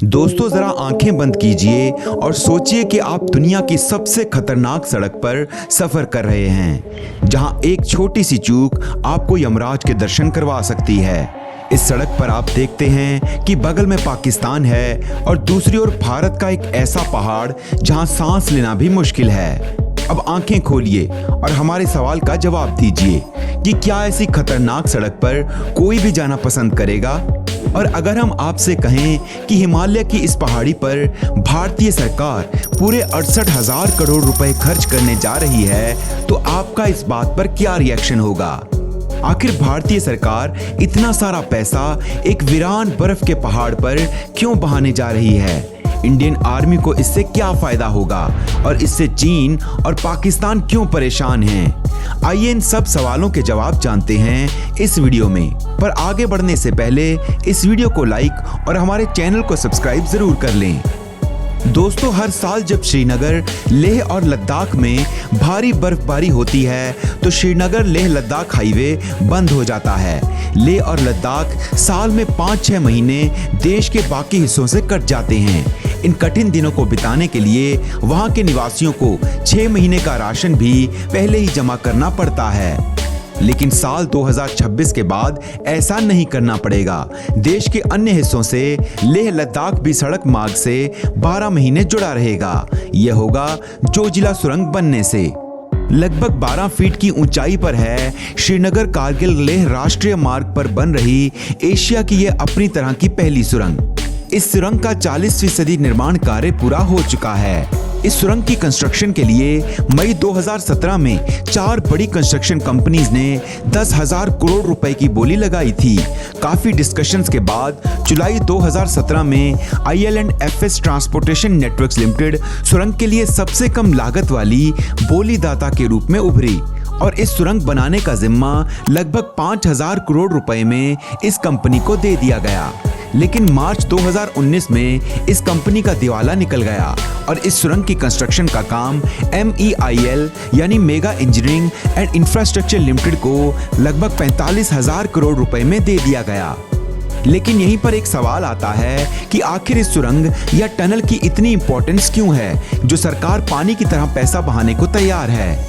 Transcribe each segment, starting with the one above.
दोस्तों जरा आंखें बंद कीजिए और सोचिए कि आप दुनिया की सबसे खतरनाक सड़क पर सफर कर रहे हैं, जहां एक छोटी सी चूक आपको यमराज के दर्शन करवा सकती है। इस सड़क पर आप देखते हैं कि बगल में पाकिस्तान है और दूसरी ओर भारत का एक ऐसा पहाड़ जहां सांस लेना भी मुश्किल है। अब आंखें खोलिए और हमारे सवाल का जवाब दीजिए कि क्या ऐसी खतरनाक सड़क पर कोई भी जाना पसंद करेगा? और अगर हम आपसे कहें कि हिमालय की इस पहाड़ी पर भारतीय सरकार पूरे 68,000 करोड़ रुपए खर्च करने जा रही है, तो आपका इस बात पर क्या रिएक्शन होगा? आखिर भारतीय सरकार इतना सारा पैसा एक वीरान बर्फ के पहाड़ पर क्यों बहाने जा रही है? इंडियन आर्मी को इससे क्या फायदा होगा और इससे चीन और पाकिस्तान क्यों परेशान हैं? आइए इन सब सवालों के जवाब जानते हैं इस वीडियो में। पर आगे बढ़ने से पहले इस वीडियो को लाइक और हमारे चैनल को सब्सक्राइब जरूर कर लें। दोस्तों, हर साल जब श्रीनगर, लेह और लद्दाख में भारी बर्फबारी होती है तो श्रीनगर लेह लद्दाख हाईवे बंद हो जाता है। लेह और लद्दाख साल में 5-6 महीने देश के बाकी हिस्सों से कट जाते हैं। इन कठिन दिनों को बिताने के लिए वहां के निवासियों को 6 महीने का राशन भी पहले ही जमा करना पड़ता है। लेकिन साल 2026 के बाद ऐसा नहीं करना पड़ेगा। देश के अन्य हिस्सों से लेह लद्दाख भी सड़क मार्ग से 12 महीने जुड़ा रहेगा। यह होगा जोजिला सुरंग बनने से। लगभग 12 फीट की ऊंचाई पर है श्रीनगर कारगिल लेह राष्ट्रीय मार्ग पर बन रही एशिया की यह अपनी तरह की पहली सुरंग। इस सुरंग का 40% निर्माण कार्य पूरा हो चुका है। इस सुरंग की कंस्ट्रक्शन के लिए मई 2017 में 4 बड़ी कंस्ट्रक्शन कंपनीज ने 10,000 करोड़ रुपए की बोली लगाई थी। काफी डिस्कशंस के बाद जुलाई 2017 में IL&FS ट्रांसपोर्टेशन नेटवर्क्स लिमिटेड सुरंग के लिए सबसे कम लागत वाली बोलीदाता के रूप में उभरी और इस सुरंग बनाने का जिम्मा लगभग 5,000 करोड़ रुपए में इस कंपनी को दे दिया गया। लेकिन मार्च 2019 में इस कंपनी का दिवाला निकल गया और इस सुरंग की कंस्ट्रक्शन का काम MEIL यानी mega engineering and infrastructure limited को लगभग 45,000 करोड़ रुपए में दे दिया गया। लेकिन यहीं पर एक सवाल आता है कि आखिर इस सुरंग या टनल की इतनी इंपॉर्टेंस क्यों है जो सरकार पानी की तरह पैसा बहाने को तैयार है?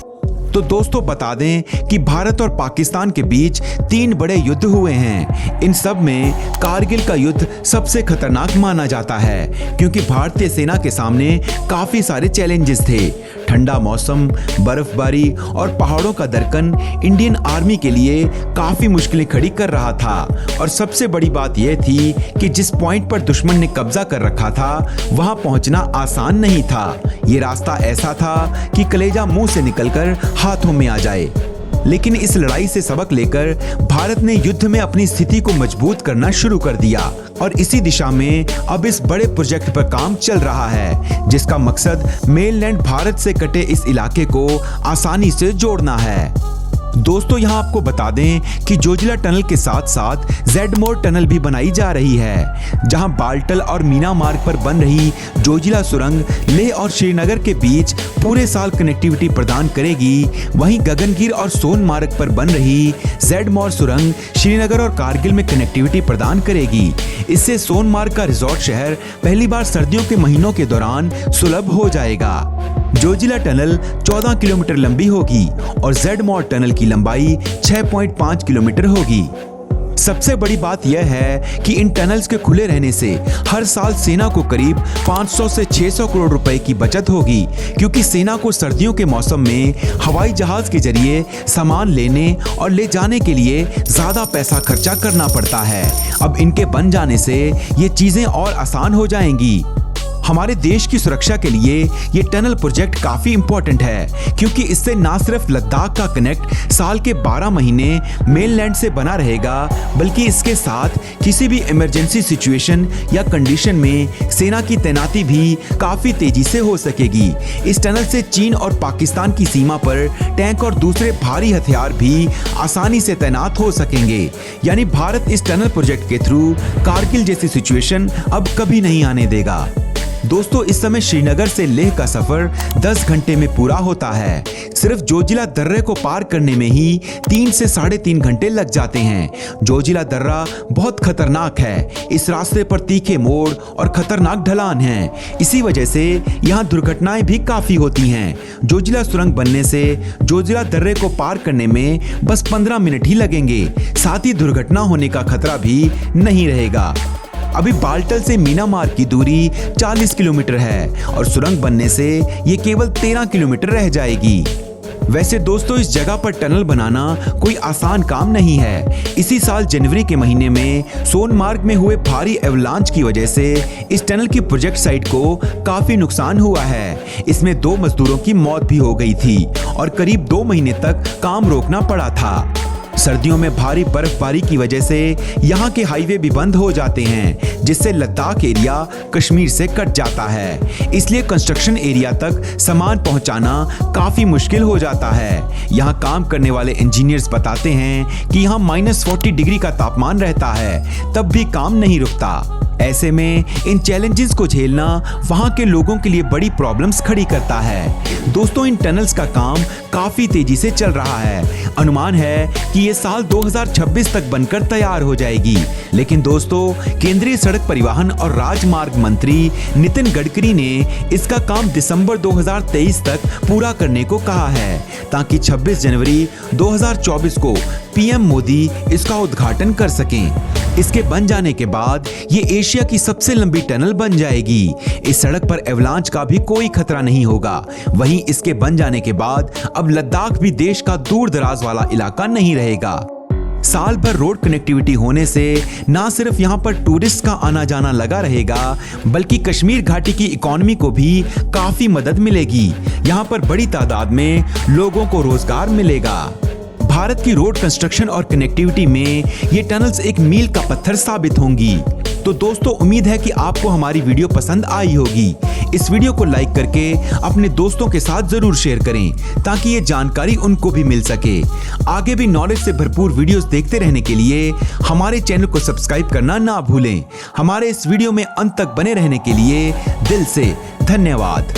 तो दोस्तों बता दें कि भारत और पाकिस्तान के बीच 3 बड़े युद्ध हुए हैं। इन सब में कारगिल का युद्ध सबसे खतरनाक माना जाता है क्योंकि भारतीय सेना के सामने काफी सारे चैलेंजेस थे। ठंडा मौसम, बर्फबारी और पहाड़ों का दरकन इंडियन आर्मी के लिए काफी मुश्किलें खड़ी कर रहा था। और सबसे बड़ी बात यह थी कि जिस पॉइंट पर दुश्मन ने कब्जा कर रखा था वहां पहुंचना आसान नहीं था। ये रास्ता ऐसा था कि कलेजा मुंह से निकलकर हाथों में आ जाए। लेकिन इस लड़ाई से सबक लेकर भारत ने युद्ध में अपनी स्थिति को मजबूत करना शुरू कर दिया और इसी दिशा में अब इस बड़े प्रोजेक्ट पर काम चल रहा है, जिसका मकसद मेनलैंड भारत से कटे इस इलाके को आसानी से जोड़ना है। दोस्तों, यहाँ आपको बता दें कि जोजिला टनल के साथ साथ जेडमोर टनल भी बनाई जा रही है, जहां बाल्टल और मीना मार्ग पर बन रही जोजिला सुरंग लेह और श्रीनगर के बीच पूरे साल कनेक्टिविटी प्रदान करेगी। वहीं गगनगिर और सोनमार्ग पर बन रही जेडमोर सुरंग श्रीनगर और कारगिल में कनेक्टिविटी प्रदान करेगी। इससे सोनमार्ग का रिजॉर्ट शहर पहली बार सर्दियों के महीनों के दौरान सुलभ हो जाएगा। जोजिला टनल 14 किलोमीटर लंबी होगी और जेडमोर टनल की लंबाई 6.5 किलोमीटर होगी। सबसे बड़ी बात यह है कि इन टनल्स के खुले रहने से हर साल सेना को करीब 500 से 600 करोड़ रुपए की बचत होगी, क्योंकि सेना को सर्दियों के मौसम में हवाई जहाज के जरिए सामान लेने और ले जाने के लिए ज्यादा पैसा खर्चा करना पड़ता है। अब इनके बन जाने से ये चीजें और आसान हो जाएंगी। हमारे देश की सुरक्षा के लिए ये टनल प्रोजेक्ट काफी इंपॉर्टेंट है, क्योंकि इससे न सिर्फ लद्दाख का कनेक्ट साल के 12 महीने मेनलैंड से बना रहेगा, बल्कि इसके साथ किसी भी इमरजेंसी सिचुएशन या कंडीशन में सेना की तैनाती भी काफी तेजी से हो सकेगी। इस टनल से चीन और पाकिस्तान की सीमा पर टैंक और दूसरे भारी हथियार भी आसानी से तैनात हो सकेंगे। यानी भारत इस टनल प्रोजेक्ट के थ्रू कारगिल जैसी सिचुएशन अब कभी नहीं आने देगा। दोस्तों इस समय श्रीनगर से लेह का सफर 10 घंटे में पूरा होता है। सिर्फ जोजिला दर्रे को पार करने में ही 3 से 3.5 घंटे लग जाते हैं। जोजिला दर्रा बहुत खतरनाक है। इस रास्ते पर तीखे मोड़ और खतरनाक ढलान हैं। इसी वजह से यहाँ दुर्घटनाएं भी काफी होती हैं। जोजिला सुरंग बनने से जोजिला दर्रे को पार करने में बस 15 मिनट ही लगेंगे। साथ ही दुर्घटना होने का खतरा भी नहीं रहेगा। अभी बाल्टल से मीनामार की दूरी 40 किलोमीटर है और सुरंग बनने से ये केवल 13 किलोमीटर रह जाएगी। वैसे दोस्तों इस जगह पर टनल बनाना कोई आसान काम नहीं है। इसी साल जनवरी के महीने में सोनमार्ग में हुए भारी एवलांच की वजह से इस टनल की प्रोजेक्ट साइट को काफी नुकसान हुआ है। इसमें 2 मजदूरों की मौत भी हो गई थी और करीब 2 महीने तक काम रोकना पड़ा था। सर्दियों में भारी बर्फबारी की वजह से यहाँ के हाईवे भी बंद हो जाते हैं, जिससे लद्दाख एरिया कश्मीर से कट जाता है। इसलिए कंस्ट्रक्शन एरिया तक सामान पहुँचाना काफी मुश्किल हो जाता है। यहाँ काम करने वाले इंजीनियर्स बताते हैं कि यहाँ -40 डिग्री का तापमान रहता है, तब भी काम नहीं रुकता। ऐसे में इन चैलेंजेस को झेलना वहाँ के लोगों के लिए बड़ी प्रॉब्लम्स खड़ी करता है। दोस्तों इन टनल्स का काम काफी तेजी से चल रहा है। अनुमान है कि ये साल 2026 तक बनकर तैयार हो जाएगी। लेकिन दोस्तों केंद्रीय सड़क परिवहन और राजमार्ग मंत्री नितिन गडकरी ने इसका काम दिसंबर 2023 तक पूरा करने को कहा है, ताकि 26 जनवरी 2024 को पीएम मोदी इसका उद्घाटन कर सकें। इसके बन जाने के बाद ये एशिया की सबसे लंबी टनल बन जाएगी। इस सड़क पर एवलांच का भी कोई खतरा नहीं होगा। वहीं इसके बन जाने के बाद अब लद्दाख भी देश का दूर दराज वाला इलाका नहीं रहेगा। साल भर रोड कनेक्टिविटी होने से ना सिर्फ यहाँ पर टूरिस्ट का आना जाना लगा रहेगा, बल्कि कश्मीर घाटी की इकोनॉमी को भी काफी मदद मिलेगी। यहाँ पर बड़ी तादाद में लोगों को रोजगार मिलेगा। भारत की रोड कंस्ट्रक्शन और कनेक्टिविटी में ये टनल्स एक मील का पत्थर साबित होंगी। तो दोस्तों उम्मीद है कि आपको हमारी वीडियो पसंद आई होगी। इस वीडियो को लाइक करके अपने दोस्तों के साथ जरूर शेयर करें, ताकि ये जानकारी उनको भी मिल सके। आगे भी नॉलेज से भरपूर वीडियोस देखते रहने के लिए हमारे चैनल को सब्सक्राइब करना ना भूलें। हमारे इस वीडियो में अंत तक बने रहने के लिए दिल से धन्यवाद।